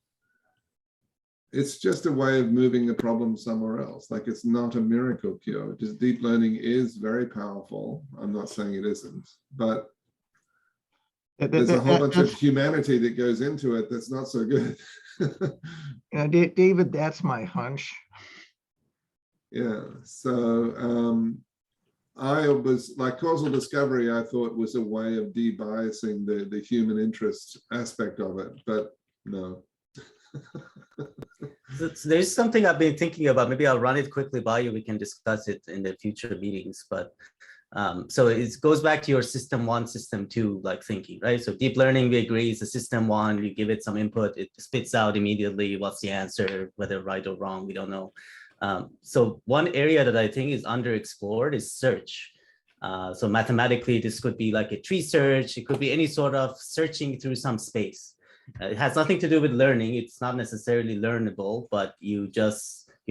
it's just a way of moving the problem somewhere else. Like, it's not a miracle cure. Just deep learning is very powerful. I'm not saying it isn't, but there's a whole bunch of humanity that goes into it that's not so good. David, that's my hunch. Yeah, so I was like, causal discovery, I thought was a way of de-biasing the human interest aspect of it, but no. So there's something I've been thinking about. Maybe I'll run it quickly by you. We can discuss it in the future meetings. But so it goes back to your system 1, system 2 like thinking, right? So deep learning, we agree, is a system 1. You give it some input, it spits out immediately what's the answer, whether right or wrong, we don't know. So one area that I think is underexplored is search. So mathematically, this could be like a tree search. It could be any sort of searching through some space. It has nothing to do with learning. It's not necessarily learnable, but you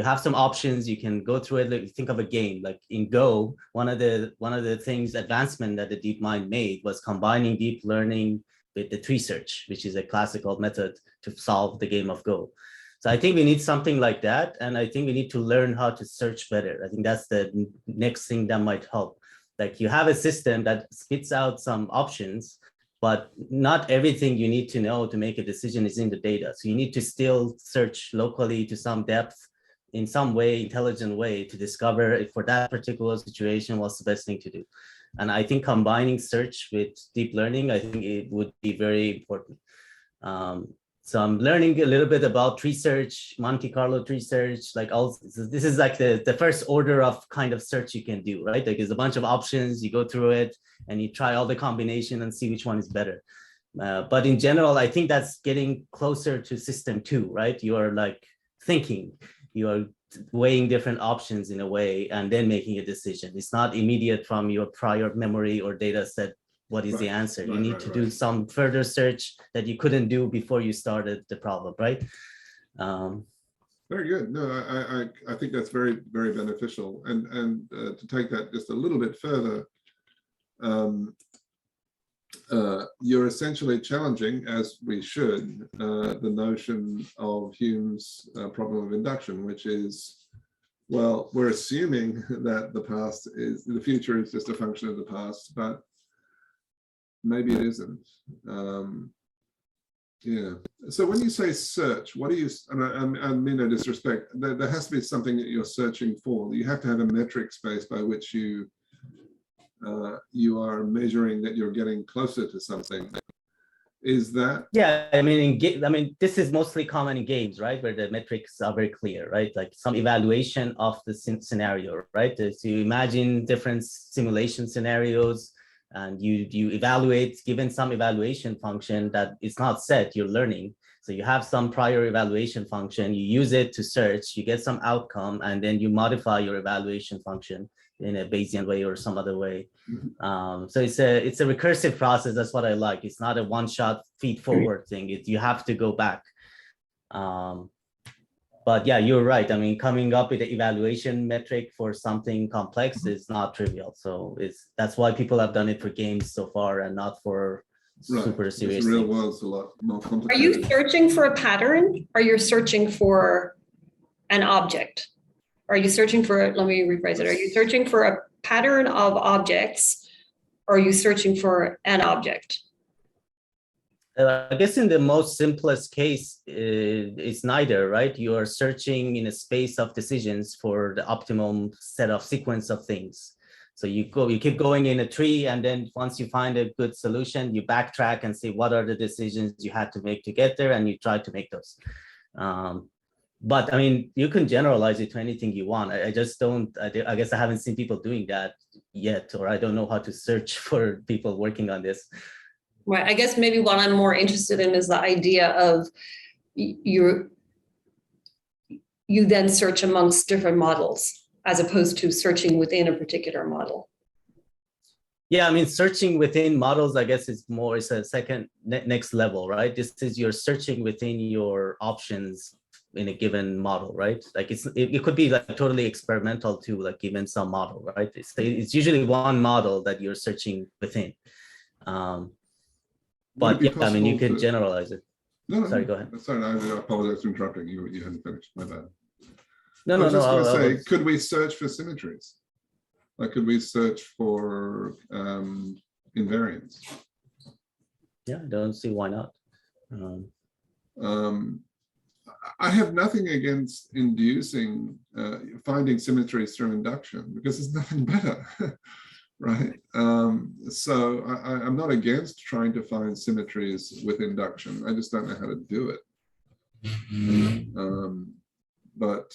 have some options. You can go through it. Like, think of a game like in Go. One of the things advancement that the DeepMind made was combining deep learning with the tree search, which is a classical method to solve the game of Go. So I think we need something like that, and I think we need to learn how to search better. I think that's the next thing that might help. Like, you have a system that spits out some options, but not everything you need to know to make a decision is in the data. So you need to still search locally to some depth in some way, intelligent way, to discover if for that particular situation, what's the best thing to do. And I think combining search with deep learning, I think it would be very important. So I'm learning a little bit about tree search, Monte Carlo tree search, like all this is like the first order of kind of search you can do, right? Like, there's a bunch of options, you go through it and you try all the combination and see which one is better. But in general, I think that's getting closer to system 2, right? You are like thinking, you are weighing different options in a way and then making a decision. It's not immediate from your prior memory or data set. What is the answer? You need to do some further search that you couldn't do before you started the problem, right? Very good. No, I think that's very, very beneficial. And to take that just a little bit further, you're essentially challenging, as we should, the notion of Hume's problem of induction, which is, well, we're assuming that the future is just a function of the past, but maybe it isn't. Yeah. So when you say search, what do you, and I mean no disrespect, there has to be something that you're searching for. You have to have a metric space by which you are measuring that you're getting closer to something. Is that? Yeah, I mean, this is mostly common in games, right? Where the metrics are very clear, right? Like some evaluation of the scenario, right? So you imagine different simulation scenarios, and you evaluate, given some evaluation function that is not set, you're learning. So you have some prior evaluation function, you use it to search, you get some outcome, and then you modify your evaluation function in a Bayesian way or some other way. So it's a recursive process. That's what I like. It's not a one-shot feed forward thing. You have to go back. But yeah, you're right. I mean, coming up with an evaluation metric for something complex is not trivial. So that's why people have done it for games so far and not for super serious The real things. world's a lot more complicated. Are you searching for a pattern? Or you're searching for an object? Are you searching for, let me rephrase it. Are you searching for a pattern of objects? Or are you searching for an object? I guess in the most simplest case, it's neither, right? You are searching in a space of decisions for the optimum set of sequence of things. So you keep going in a tree, and then once you find a good solution, you backtrack and see what are the decisions you had to make to get there, and you try to make those. But I mean, you can generalize it to anything you want. I just don't, I guess I haven't seen people doing that yet, or I don't know how to search for people working on this. Right. I guess maybe what I'm more interested in is the idea of you then search amongst different models as opposed to searching within a particular model. Yeah, I mean, searching within models, I guess it's a second next level, right? This is you're searching within your options in a given model, right? Like it could be like totally experimental to like given some model, right? It's usually one model that you're searching within. But yeah, I mean, you can generalize it. No, sorry, go ahead. Sorry, I apologize for interrupting you. You hadn't finished. My bad. No, I was just going to say, could we search for symmetries? Like, could we search for invariants? Yeah, I don't see why not. I have nothing against inducing, finding symmetries through induction, because there's nothing better. Right. So I'm not against trying to find symmetries with induction. I just don't know how to do it. But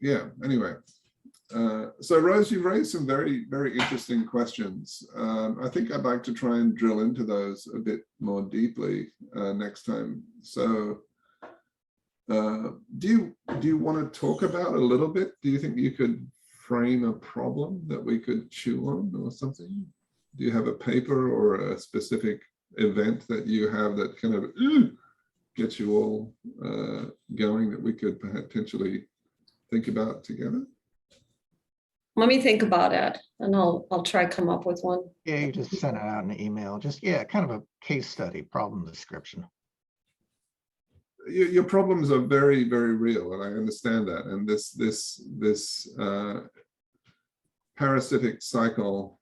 yeah, anyway. So Rose, you've raised some very, very interesting questions. I think I'd like to try and drill into those a bit more deeply next time. So do you want to talk about a little bit? Do you think you could frame a problem that we could chew on or something? Do you have a paper or a specific event that you have that kind of gets you all going that we could potentially think about together? Let me think about it, and I'll try to come up with one. Yeah, you just send it out in an email. Just, yeah, kind of a case study, problem description. Your problems are very, very real, and I understand that. And this parasitic cycle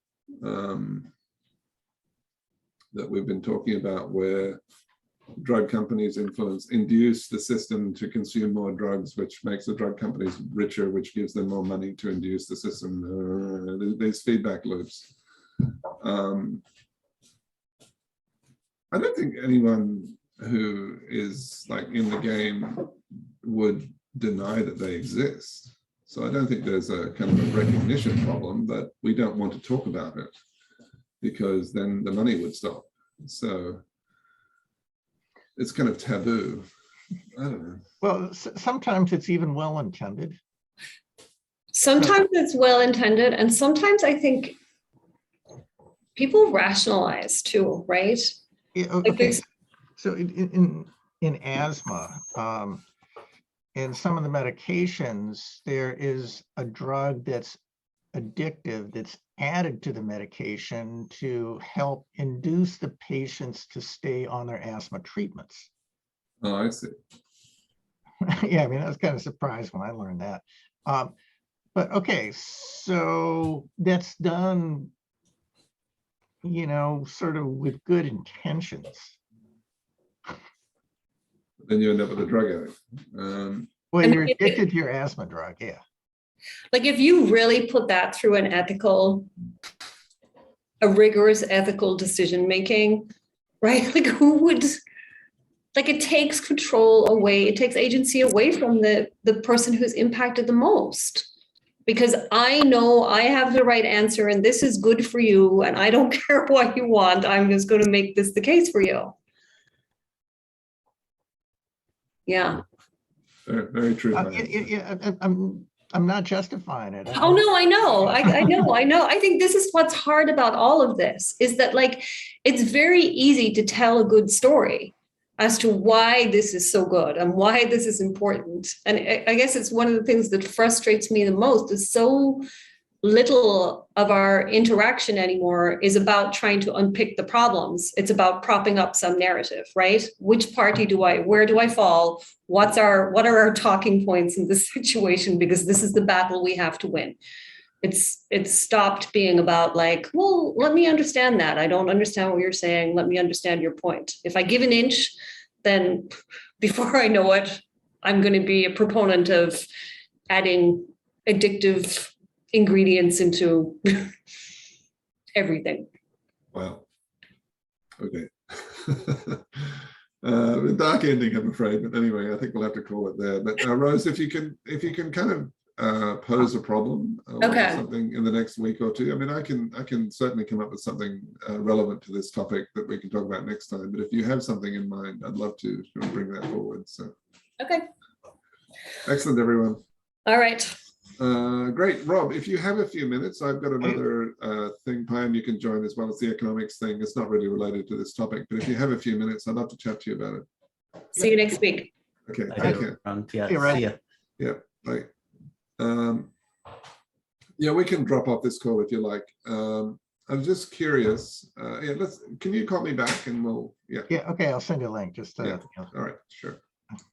that we've been talking about, where drug companies induce the system to consume more drugs, which makes the drug companies richer, which gives them more money to induce the system. These feedback loops. I don't think anyone who is like in the game would deny that they exist. So I don't think there's a kind of a recognition problem, but we don't want to talk about it because then the money would stop. So it's kind of taboo. I don't know. Well, sometimes it's even well-intended. Sometimes it's well-intended, and sometimes I think people rationalize too, right? Yeah, okay. So in asthma, in some of the medications, there is a drug that's addictive that's added to the medication to help induce the patients to stay on their asthma treatments. Oh, I see. Yeah, I mean, I was kind of surprised when I learned that. But okay, so that's done, you know, sort of with good intentions. Then you end up with a drug addict. Well, you're addicted to your asthma drug, yeah. Like if you really put that through a rigorous ethical decision-making, right? Like who would, like it takes control away, it takes agency away from the person who's impacted the most. Because I know I have the right answer and this is good for you and I don't care what you want, I'm just going to make this the case for you. Yeah. Very, very true. I'm not justifying it. Oh no, I know. I know. I think this is what's hard about all of this is that like it's very easy to tell a good story as to why this is so good and why this is important. And I guess it's one of the things that frustrates me the most is so little of our interaction anymore is about trying to unpick the problems. It's about propping up some narrative, right? Which party where do I fall? What are our talking points in this situation? Because this is the battle we have to win. It's stopped being about like, well, let me understand that. I don't understand what you're saying. Let me understand your point. If I give an inch, then before I know it, I'm going to be a proponent of adding addictive ingredients into everything. Wow. Okay. A dark ending, I'm afraid. But anyway, I think we'll have to call it there. But Rose, if you can kind of pose a problem or Okay. something in the next week or two. I mean, I can certainly come up with something relevant to this topic that we can talk about next time. But if you have something in mind, I'd love to bring that forward. So. Okay. Excellent, everyone. All right. Great. Rob, if you have a few minutes, I've got another thing. Pam, you can join as well as the economics thing. It's not really related to this topic, but if you have a few minutes, I'd love to chat to you about it. See you next week. Okay. I Take do. care. Yeah, see ya. Yeah. Bye. Yeah, we can drop off this call if you like. I'm just curious. Yeah, can you call me back and we'll, yeah. Yeah, okay, I'll send you a link, just, Yeah. All right, sure.